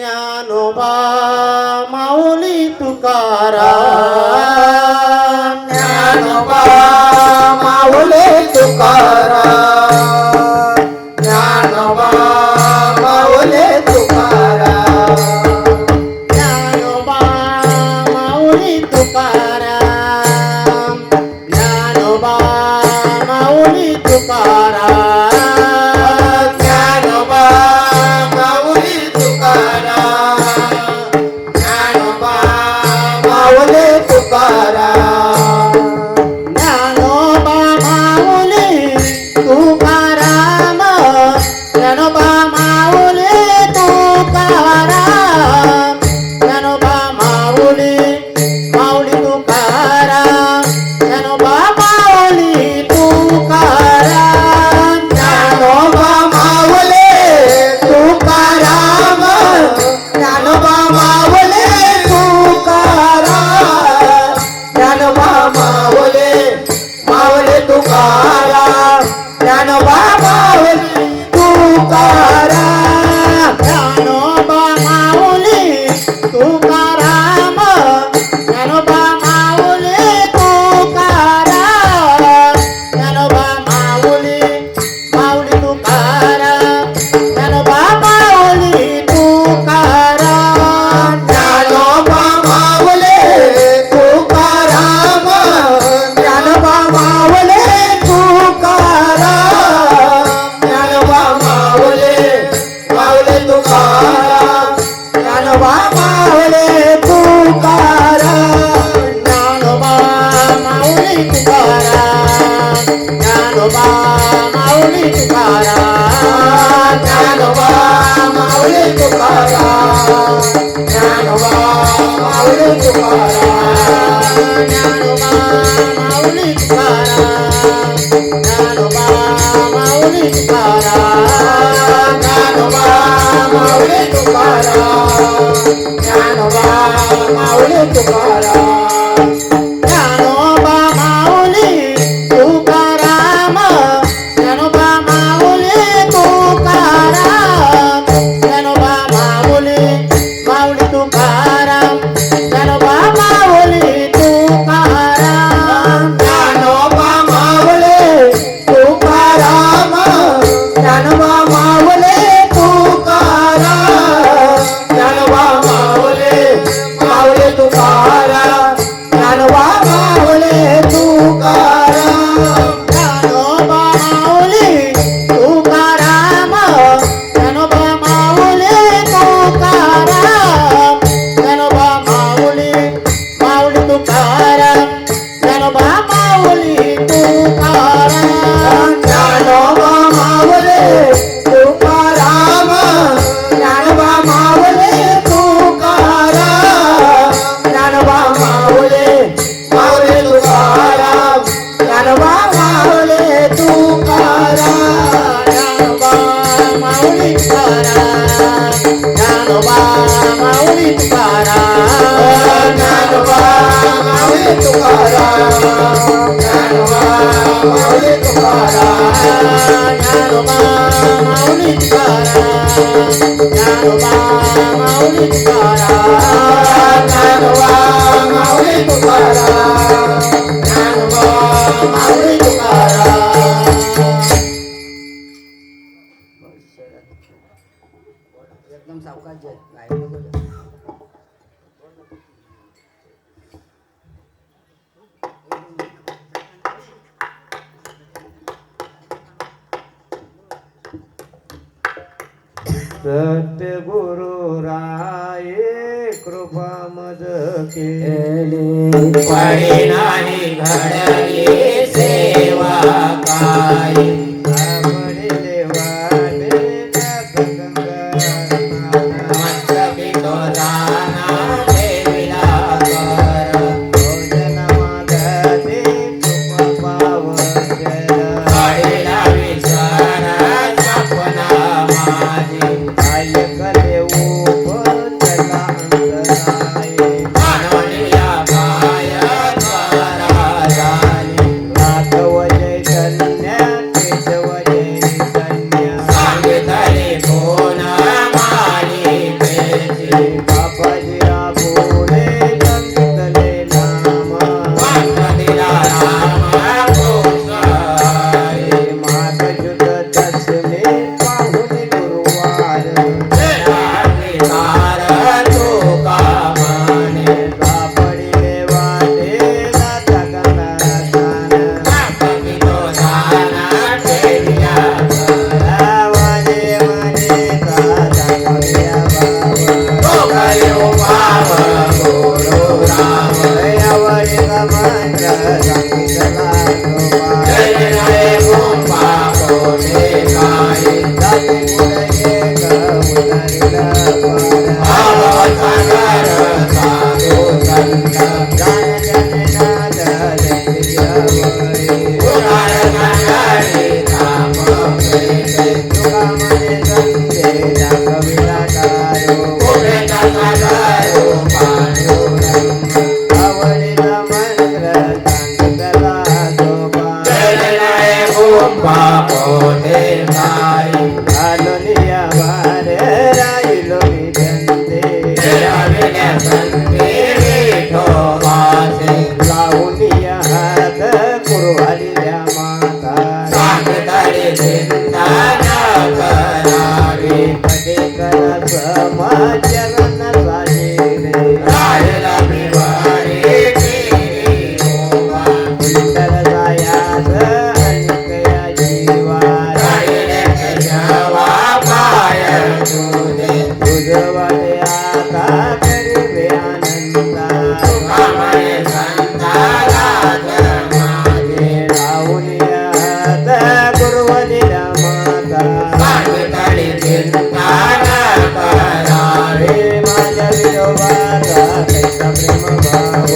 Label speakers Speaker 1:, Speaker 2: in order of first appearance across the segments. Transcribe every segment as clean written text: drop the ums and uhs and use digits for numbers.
Speaker 1: ज्ञानोबा माऊली तुकाराम,
Speaker 2: ज्ञानोबा माऊली तुकाराम, ज्ञानोबा माऊली तुकाराम,
Speaker 1: ज्ञानोबा माऊली तुकाराम, ज्ञानोबा माऊली तुकाराम,
Speaker 2: ज्ञानोबा माऊली तुकाराम, ज्ञानोबा माऊली तुकाराम,
Speaker 1: ज्ञानोबा माऊली तुकाराम, ज्ञानोबा माऊली तुकाराम, ज्ञानोबा माऊली माऊली तुकाराम, ज्ञानोबा माऊली तुकाराम,
Speaker 2: ज्ञानोबा माऊली तुकाराम, ज्ञानोबा माऊली तुकाराम, ज्ञानोबा माऊली माऊली तुकाराम, ज्ञानोबा माऊली तुकाराम,
Speaker 1: ज्ञानोबा माऊली तुकाराम, ज्ञानोबा माऊली तुकाराम, ज्ञानोबा माऊली माऊली तुकाराम, ज्ञानोबा माऊली तुकाराम,
Speaker 2: ज्ञानोबा माऊली तुकाराम, ज्ञानोबा माऊली तुकाराम, ज्ञानोबा माऊली माऊली तुकाराम, ज्ञानोबा माऊली तुकाराम,
Speaker 1: ज्ञानोबा माऊली तुकाराम, ज्ञानोबा माऊली तुकाराम,
Speaker 2: ज्ञानोबा माऊली तुकाराम, ज्ञानोबा माऊली तुकाराम,
Speaker 1: ज्ञानोबा माऊली तुकाराम, ज्ञानोबा माऊली तुकाराम,
Speaker 2: ज्ञानोबा माऊली तुकाराम, ज्ञानोबा माऊली तुकाराम,
Speaker 1: ज्ञानोबा माऊली तुकाराम, ज्ञानोबा माऊली तुकाराम, ज्ञानोबा माऊली माऊली तुकाराम, ज्ञानोबा माऊली तुकाराम,
Speaker 2: ज्ञानोबा माऊली तुकाराम, ज्ञानोबा माऊली तुकाराम, ज्ञानोबा माऊली माऊली तुकाराम, ज्ञानोबा माऊली तुकाराम,
Speaker 1: ज्ञानोबा माऊली तुकाराम, ज्ञानोबा माऊली तुकाराम, ज्ञानोबा माऊली माऊली तुकाराम, ज्ञानोबा माऊली तुकाराम,
Speaker 2: ज्ञानोबा माऊली तुकाराम, ज्ञानोबा माऊली तुकाराम, ज्ञानोबा माऊली माऊली तुकाराम, ज्ञानोबा माऊली तुकाराम,
Speaker 1: ज्ञानोबा माऊली तुकाराम, ज्ञानोबा माऊली तुकाराम,
Speaker 2: ज्ञानोबा माऊली तुकाराम, ज्ञानोबा माऊली तुकाराम,
Speaker 1: ज्ञानोबा माऊली तुकाराम, ज्ञानोबा माऊली तुकाराम,
Speaker 2: ज्ञानोबा माऊली तुकाराम, ज्ञानोबा माऊली तुकाराम.
Speaker 3: एकदम सावकाश जे गायब नको जाऊ.
Speaker 2: सत्यगुरु राय कृपा मज केली,
Speaker 4: परिणामी घडली सेवा काय
Speaker 2: म्हणले वाटे
Speaker 4: मस्तकी तो दाना देविला कर
Speaker 2: भोजन मागते कृपा पावन
Speaker 4: काढीला विचार सपना माझी
Speaker 2: ऐकले उपतला अंतराये
Speaker 4: मानवनिया पाय द्वारा झाली
Speaker 2: नाथ वजय कन्या
Speaker 4: संते विठोबाचे
Speaker 2: लावूनिया हात कुरवालिल्या माता
Speaker 4: सांगतळे चिंतन करावे
Speaker 2: कधी करा समाचरण साजिरे
Speaker 4: राहिला बिवारी विठोबा
Speaker 2: विठ्ठल जायास अनिकया जीवा
Speaker 4: राहिले केशवा पाय तुझे
Speaker 2: तुझवाटे आता करीवे आनंदा
Speaker 4: तुकामणे संतारात माझे
Speaker 2: लावूनिया हात कुरवालिल्या माता
Speaker 4: सांगतळे चिंतन करावे
Speaker 2: हे माझ्या विठोबाचा कैसा प्रेम भाव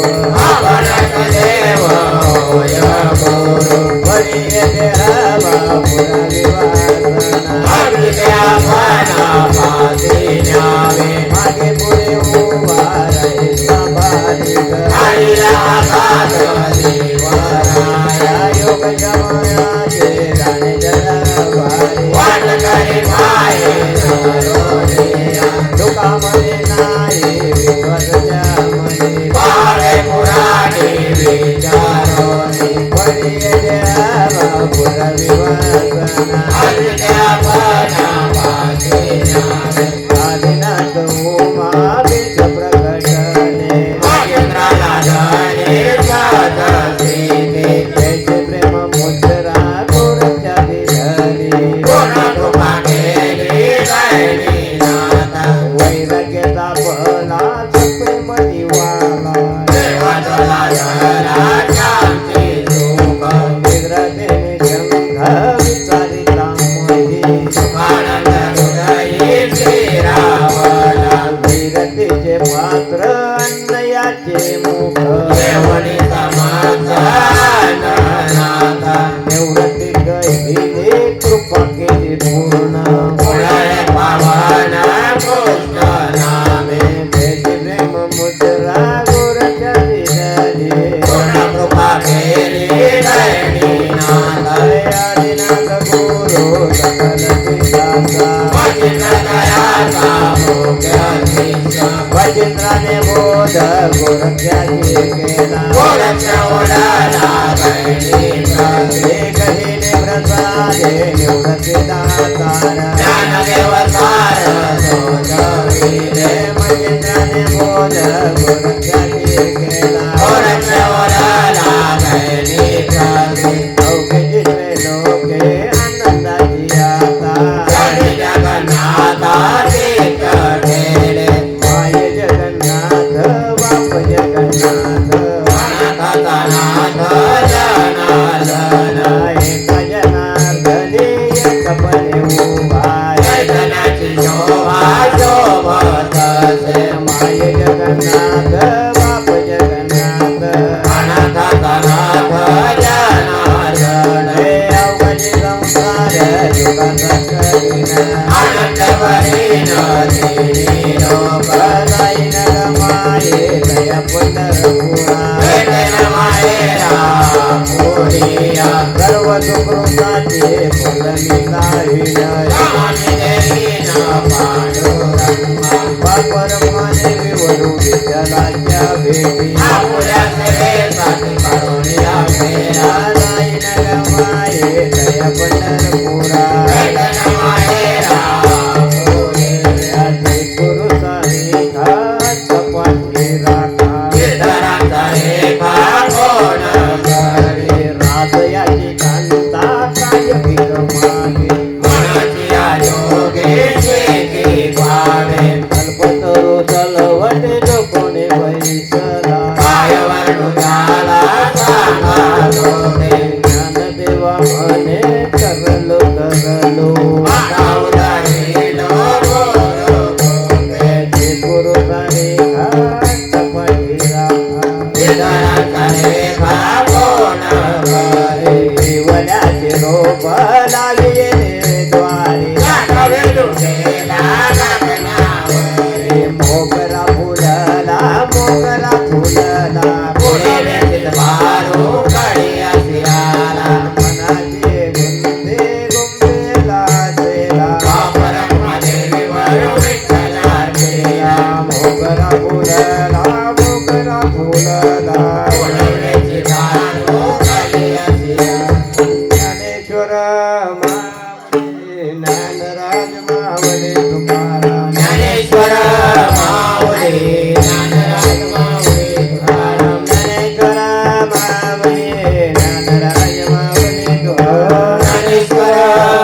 Speaker 4: आपणच देव होय गुरु
Speaker 2: वरी येते हवा पुरा विवासना
Speaker 4: अगदी आपणा पासी न्यावे
Speaker 2: मागे पुढे उभा राहील सांभाळीत
Speaker 4: हरिला साथ देवराया
Speaker 2: योग जमायाचे राणे जगभारी
Speaker 4: वाट करे माये नरोनिया
Speaker 2: दुखामने नाही विश्वासच्या मनी
Speaker 4: पाळे पुराणे विचारोनी
Speaker 2: वरी येते हवा पुरा विवासना
Speaker 4: अगदी आपणा पासी न्यावे
Speaker 2: आदिनाथ उमा बीज प्रकटले
Speaker 4: महेंद्राला धने साथ सीते
Speaker 2: जैसे प्रेम मुद्रा गोरच्या दिधली
Speaker 4: कोण कृपा केली गैरी नाथा
Speaker 2: वैराग्याचा बला प्रेम दिवाला
Speaker 4: देवाला धरा शांती सुख
Speaker 2: निद्रतेने गंध विचारिता मही
Speaker 4: आनंद हृदयी श्रीरावला
Speaker 2: वीरतेचे पात्र अन्नयाचे मुख
Speaker 4: देवनी समाधान नाथा
Speaker 2: निवृत्ती गहिली कृपा केली पूर्ण
Speaker 4: पुढे पावन कृष्ण नामे
Speaker 2: जैसे प्रेम मुद्रा गोरच्या दिधली
Speaker 4: कोण कृपा केली गैरी नाथा
Speaker 2: आदिनाथ गुरु सकल पिताचा
Speaker 4: मचिंद्र दयाचा मुख्य शिष्य
Speaker 2: वजिंद्राने बोध गोरख्याची केला
Speaker 4: गोरक्ष उडाला गैरी प्रभे
Speaker 2: एक हिने प्रसादे निवृत्ती दातार
Speaker 4: ज्ञानदेव सार सोजविले
Speaker 2: वजिंद्राने बोध गोरख्याची केला
Speaker 4: गोरक्ष उडाला गैरी प्रभे
Speaker 2: अवघे जिथे लोके आनंदाची आता
Speaker 4: जरी जगन्नाथा तीर्थ ठेले
Speaker 2: माय जगन्नाथ बाप जगन्नाथ
Speaker 4: अनाथाचा नाथ जनार्दन
Speaker 2: एक जनार्दनी एक पणे उभा
Speaker 4: चैतन्याची शोभा शोभतसे
Speaker 2: माय जगन्नाथ बाप जगन्नाथ
Speaker 4: अनाथाचा नाथ जनार्दन
Speaker 2: हे अवघे संसार जुगाचा करीना
Speaker 4: आनंद भरीन तिरी लोक
Speaker 2: जाईन माये दया पंढरपुरा
Speaker 4: भेटेन मायेरा पुरिया
Speaker 2: सर्व सुकृताचे फल मी लाविन
Speaker 4: स्वामी देवीन पांडुरंगा
Speaker 2: बापर माने विवडू विठ्ठलाच्या भेटी
Speaker 4: आपुल्या सेवेसाठी करुणिया फेरा
Speaker 2: जाईन माये दया पंढरपुरा
Speaker 4: भेटेन मायेरा पुरिया
Speaker 2: याचे गुरु सानिधा पाठी राखा
Speaker 4: विठ्ठलाचा रेखा कोण करी
Speaker 2: राजयाची कांता काय भीत मागे
Speaker 4: मनाची आयोगे शेती पावे
Speaker 2: कल्पतरू चलवटे कोणी बैसला
Speaker 4: पायवर डुगाला सांगा लोटे
Speaker 2: ज्ञानदेवा म्हणे करलो करलो
Speaker 4: आता उदारीलो गुरु गोंडे
Speaker 2: ते गुरु सानिधा पाठी राखा
Speaker 4: विठ्ठलाचा रेखा कोण करी
Speaker 2: देवल्याचे रोप लाविये द्वारे
Speaker 4: दाखवे लुटेला गगनावरी
Speaker 2: मोगरा फुलला
Speaker 4: पुढे वेतील वारू कडी असिराला
Speaker 2: मनाचे गुंते गुंबेला सेला
Speaker 4: वापरम देवी वरू विठ्ठला
Speaker 2: मोगरा
Speaker 4: माऊली ज्ञानराज माऊली तुकाराम
Speaker 2: ज्ञानेश्वर माऊली ज्ञानराज माऊली तुकाराम
Speaker 4: ज्ञानेश्वर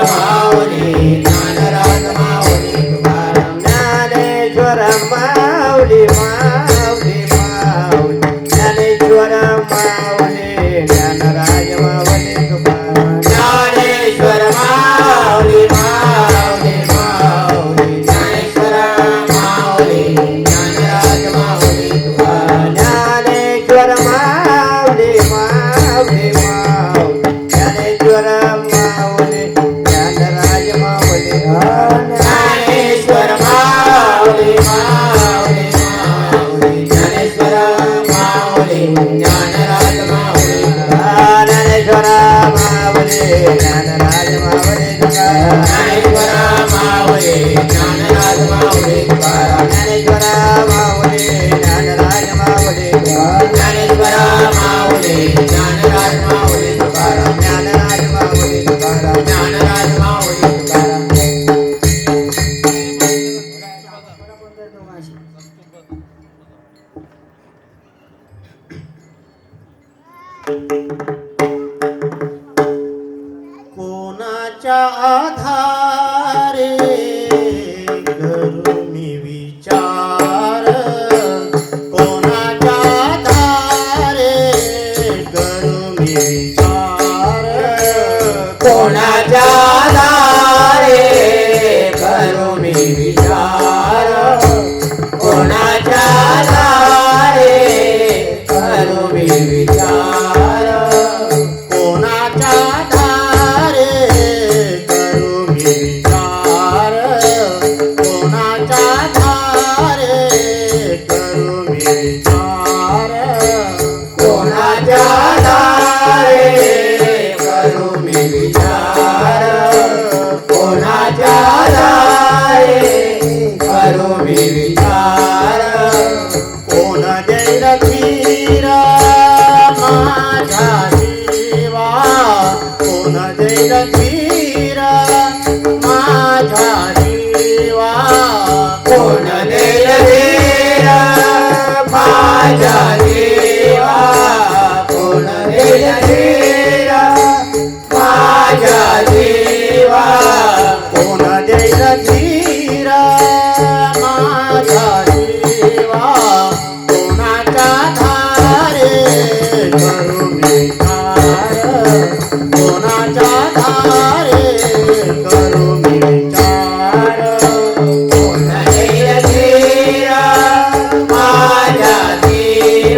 Speaker 4: माऊली ज्ञानराज माऊली तुकाराम
Speaker 2: ज्ञानेश्वर माऊली माऊली माऊली ज्ञानेश्वर माऊली ज्ञानराज माऊली तुकाराम
Speaker 4: ज्ञानेश्वर माऊली माऊली माऊली ज्ञानेश्वर माऊली ज्ञानराज माऊली तुकाराम
Speaker 2: ज्ञानेश्वर माऊली माऊली माऊली ज्ञानेश्वर माऊली ज्ञानराज माऊली
Speaker 4: ज्ञानेश्वर माऊली माऊली माऊली ज्ञानेश्वर माऊली ज्ञानराज माऊली
Speaker 2: ज्ञानेश्वर माऊली ज्ञानराज माऊली तुकाराम
Speaker 4: ज्ञानेश्वर माऊली ज्ञानराज माऊली तुकाराम
Speaker 2: ज्ञानेश्वर माऊली ज्ञानराज माऊली तुकाराम
Speaker 4: ज्ञानेश्वर माऊली ज्ञानराज माऊली तुकाराम
Speaker 2: ज्ञानराज माऊली तुकाराम
Speaker 4: ज्ञानराज माऊली तुकाराम
Speaker 1: कोणाच्या आधारे करू मी विचार कोणाच्या आधारे करू मी विचार
Speaker 4: कोणाच्या आधारे करू मी विचार कोणाच्या आधारे करू मी विचार
Speaker 1: कोणाच्या आधारे करू मी विचार कोणाच्या आधारे करू मी विचार
Speaker 4: कोणाच्या आधारे करू मी विचार कोणाच्या आधारे करू मी विचार
Speaker 1: कोण देईल धीर माझ्या जीवा कोण देईल धीर माझ्या जीवा
Speaker 4: कोण देईल धीर माझ्या जीवा कोण देईल धीर माझ्या जीवा
Speaker 1: कोण देईल धीर माझ्या जीवा कोणाच्या धारे करू मी विचार कोणाच्या धारे करू मी विचार
Speaker 4: कोण देईल धीर माझ्या जीवा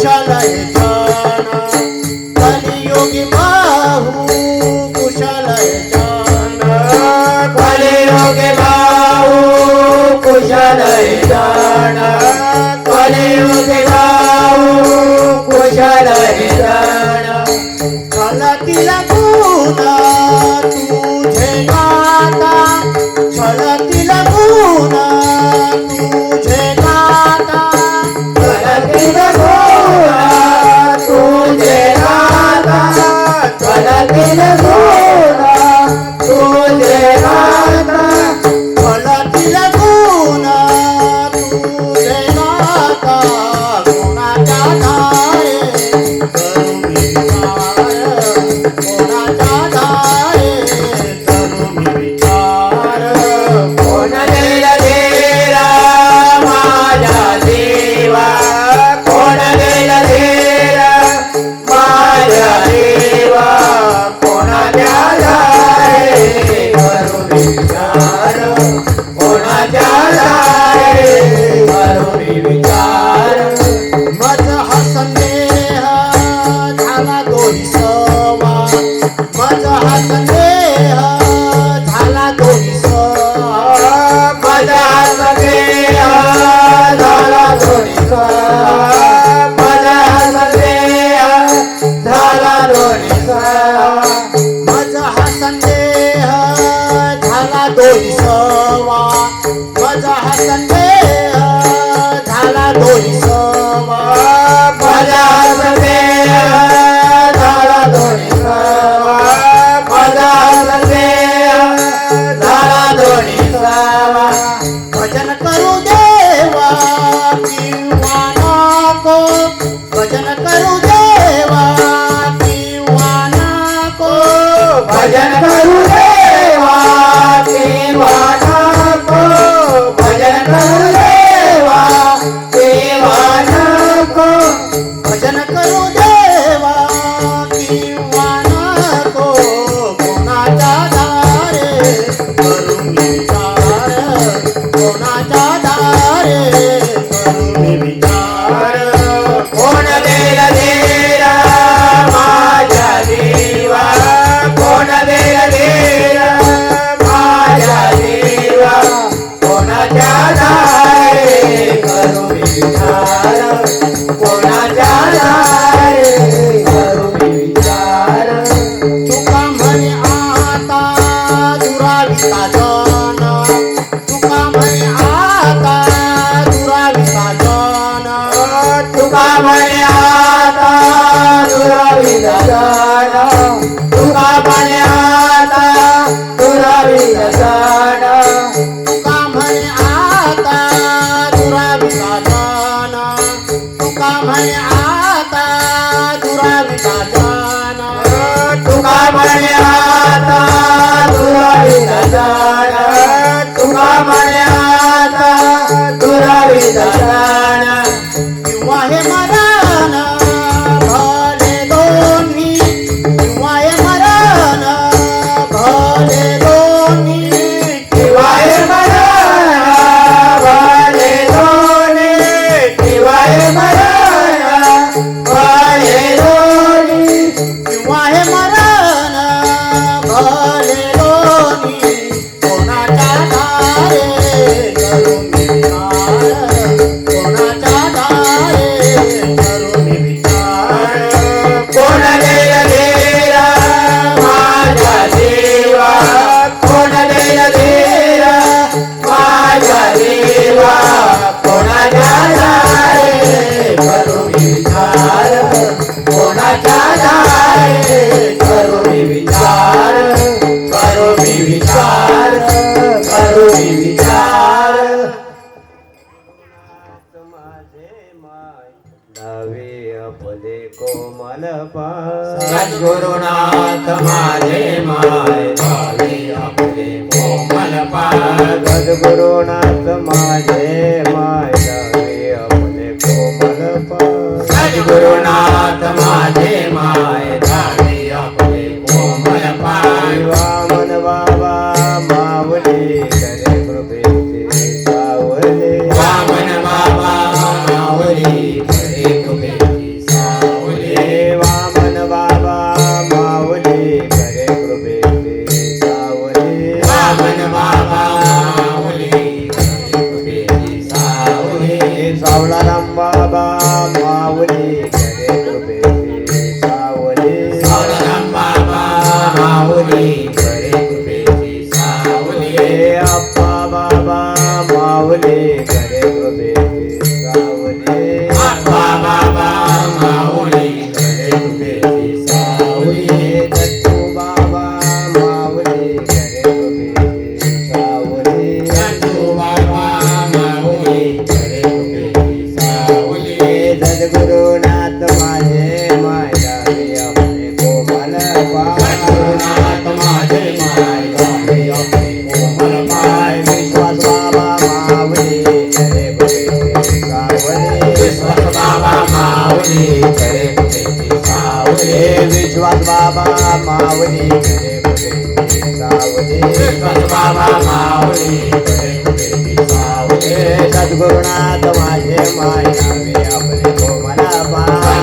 Speaker 1: कुशल हे जन कलियुगी बाहू कुशल हे जन
Speaker 4: कलियुगे भाऊ कुशल जन कलियुगे भाऊ कुशल जन
Speaker 1: छळतील गुण तुझे गाता छळतील गुण तुझे गाता
Speaker 4: कलतील गोरा तुझे गाता कलतील गोरा तुझे गाता
Speaker 1: छळतील गुण तुझे गाता कोणाच्या धारे करू विचार कोणाच्या धारे करू विचार
Speaker 4: कोण देल देरा माझ्या देवा कोण देल देरा माझ्या देवा कोणाच्या दारे करू विचार कोणाच्या दारे करू विचार
Speaker 1: मज हा संदेह झाला दोही सवा मज हा संदेह झाला दोही सवा
Speaker 4: माझा सगळे झाला दोन्हीचा माझा सगळे झाला दोन्हीचा
Speaker 1: मज हा संदेह झाला दोही सवा मज हा संदेह झाला दोही सवा
Speaker 4: माझा सगळे झाला दोन्हीचा माझा सगळे झाला दोन्हीचा
Speaker 1: भजन करू देवा किंवा नको भजन करू देवा किंवा नको
Speaker 4: भजन करू देवा किंवा नको भजन करू देवा किंवा नको
Speaker 1: भजन करू देवा किंवा नको कोणाच्या दारे करू विचार कोणाच्या दारे करू विचार
Speaker 4: कोण देल देरा माझ्या देवा कोण देल देरा माझ्या देवा कोणाच्या दारे करू विचार कोणाच्या दारे करू विचार
Speaker 1: तुका म्हणे आता दुराविता जन तुका म्हणे आता दुराविता जन
Speaker 4: तुका म्हणे आता दुरावी जाण तुका म्हणे आता दुरावी जाण
Speaker 1: तुका म्हणे आता दुराविता जन तुका म्हणे आता दुराविता जन
Speaker 4: तुका म्हणे आता दुरावी जाण तुका म्हणे आता दुरावी जाण
Speaker 1: किंवा हे मरण भले दोन्ही किंवा हे मरण भले दोन्ही
Speaker 4: किवाय मरण भले दोन्ही किवाय मरण भले दोन्ही
Speaker 1: किंवा हे मरण भले दोन्ही कोणाच्या दारे करू विचार कोणाच्या दारे करू विचार
Speaker 4: कोण देल देरा माझ्या देवा कोण देल देरा माझ्या देवा कोणाच्या दारे करू विचार कोणाच्या दारे करू विचार करू विचार करू विचार
Speaker 2: डावे आपले कोमल पाय
Speaker 4: सद्गुरुनाथ माझे माय भावे आपले कोमल पाय
Speaker 2: सद्गुरुनाथ माझे माय डावे आपले कोमल पाय
Speaker 4: सद्गुरुनाथ माझे माय भावे आपले कोमल पाय
Speaker 2: वामन बाबा मावले करे कृपेचे सावले
Speaker 4: वामन बाबा मावली खरे कुबेची करे कुठेची सावली
Speaker 2: हे विश्वास बाबा माऊली करे कुठेची सावली
Speaker 4: विश्वास बाबा माऊली करे कुठेची सावली
Speaker 2: हे सद्गुरुनाथ माझे माय नावे आपले कोमला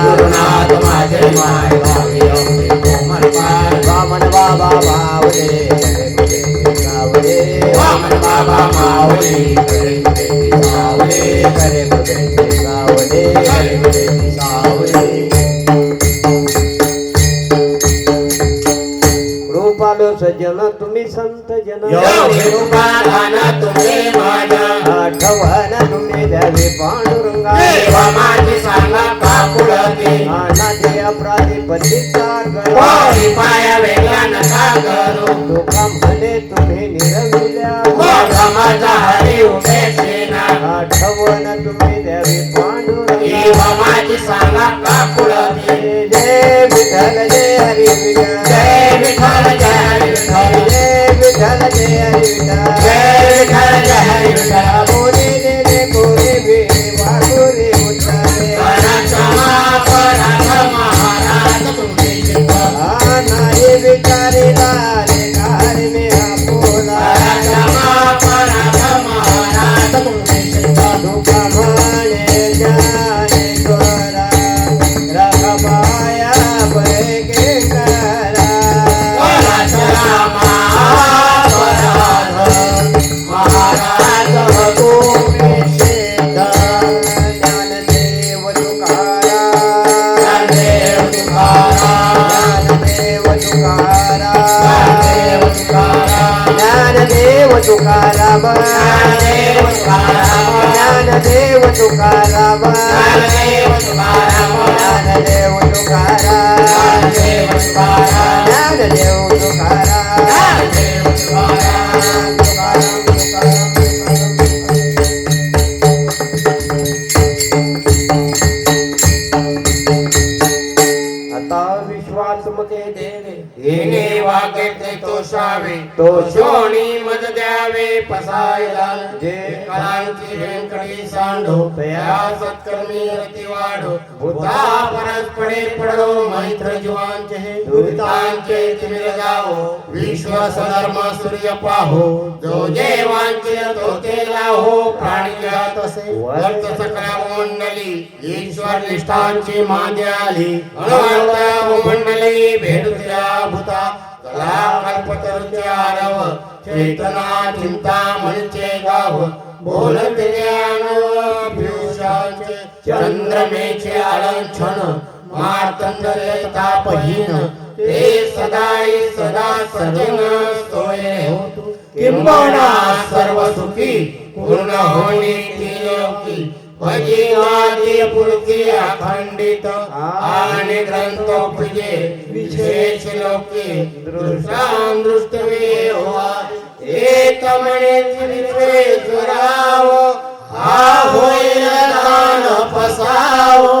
Speaker 4: गुरुनाथ माझे माय गावी आपले कोमल पाय
Speaker 2: वामन बाबा माऊली करे कुठेची सावली
Speaker 4: वामन बाबा माऊली करे कुठेची सावली
Speaker 2: करे कुठेची सावली
Speaker 4: करे कुठेची सावली
Speaker 2: कृपालो सज्जन तुम्ही संत जन
Speaker 4: योगी रूपा घाना तुम्ही माझ्या
Speaker 2: आठवण तुम्ही द्यावी पांडुरंगा
Speaker 4: देवा माझी सांगा का पुढती
Speaker 2: अनादि अपराधी पतीचा
Speaker 4: कोणी पाया वेगळा नका करू
Speaker 2: तुका म्हणे तुम्ही निरविल्या
Speaker 4: माझा हरी उभे सेना
Speaker 2: आठवण तुम्ही द्यावी पांडुरंगा
Speaker 4: देवा माझी सांगा का पुढती
Speaker 2: जय विठ्ठल जय हरी विठ्ठल
Speaker 4: जय विठ्ठल जय हरी विठ्ठल
Speaker 2: जय विठ्ठल जय हरी विठ्ठल
Speaker 4: जय विठ्ठल जय हरी विठ्ठल
Speaker 2: मोरे दे कोरे बे वागोरे उतारे
Speaker 4: महाराज तुम्ही शिकवा
Speaker 2: नाही विचारे लाले कार में आपोला
Speaker 4: महाराज तुम्ही शिकवा
Speaker 2: दुखा म्हणे ज्ञानेश्वरा रखबाया पैके करा
Speaker 4: महाराज
Speaker 2: तुम्ही सिद्ध ज्ञानदेव तुकारा
Speaker 4: देव तुकाराम
Speaker 2: ज्ञानदेव तुकारा
Speaker 4: देव तुकाराम
Speaker 2: ज्ञानदेव तुकाराम
Speaker 4: देव तुकाराम
Speaker 2: ज्ञानदेव तुकाराम
Speaker 4: देव तुकाराम
Speaker 2: ज्ञानदेव तुकाराम
Speaker 4: देव तुकाराम
Speaker 2: ज्ञानदेव तुकाराम
Speaker 4: देव तुकाराम
Speaker 2: आता विश्वास मते देवे
Speaker 4: येणे वागेते तोषावे
Speaker 2: तो
Speaker 4: शोणी मज द्यावे पसायला
Speaker 2: जे
Speaker 4: कलांची व्यंकटी सांडो तया सत्कर्मी रती वाढो भूता परस्परे पडो मैत्र जीवांचे हे दुरितांचे तिमिर जावो विश्व सधर्म सूर्य पाहो जो जेवांचे तो ते लाहो प्राणी तसे वर्त सकला मंडली ईश्वर निष्ठांची मांदी आली अनंत मंडली भेटुत्या भूता कला कल्पतरुच्या आरव चेतना चिंता म्हणचे गाव बोलते ज्ञान पियुषांचे चंद्रमेचे आलंछन मार्तंडरे तापहीन ते सदाई सदा सजन सोये होतु किंबहुना सर्व सुखी पूर्ण होणी त्रिलोकी भजिनादी पुरकी अखंडित आणि ग्रंथोपजे विशेष लोके दृष्टां दृष्टवे होवा एक म्हणे त्रिवेश्वराव हा होईल दान पसावो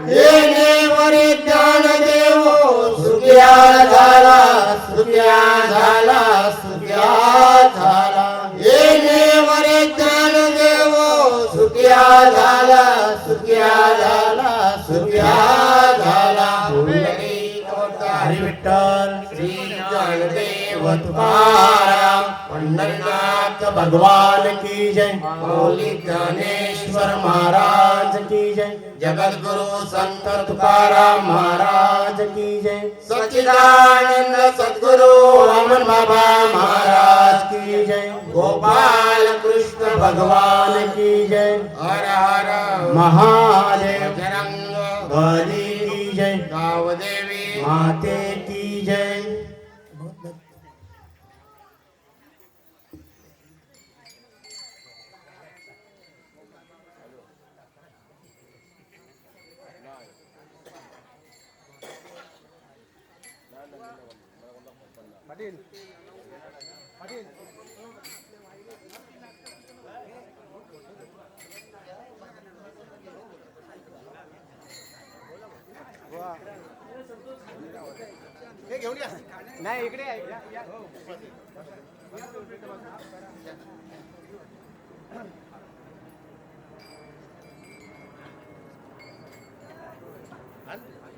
Speaker 4: येणे वरी ज्ञान देवो सुख्या झाला सुख्या झाला सुख्या झाला येणे वरी ज्ञान देवो सुख्या झाला सुख्या झाला सुख्या झाला हरी विठ्ठल श्री ज्ञानदेव तुकाराम पंढरीनाथ भगवान की जय मौली ज्ञानेश्वर महाराज की जय जगद्गुरु संत तुकाराम महाराज की जय सच्चिदानंद सद्गुरु वामन बाबा महाराज की जय गोपाल कृष्ण भगवान की जय हर हर महादेव जरंग बली की जय गावदेवी माते की जय
Speaker 3: नाही इकडे या.
Speaker 4: आण.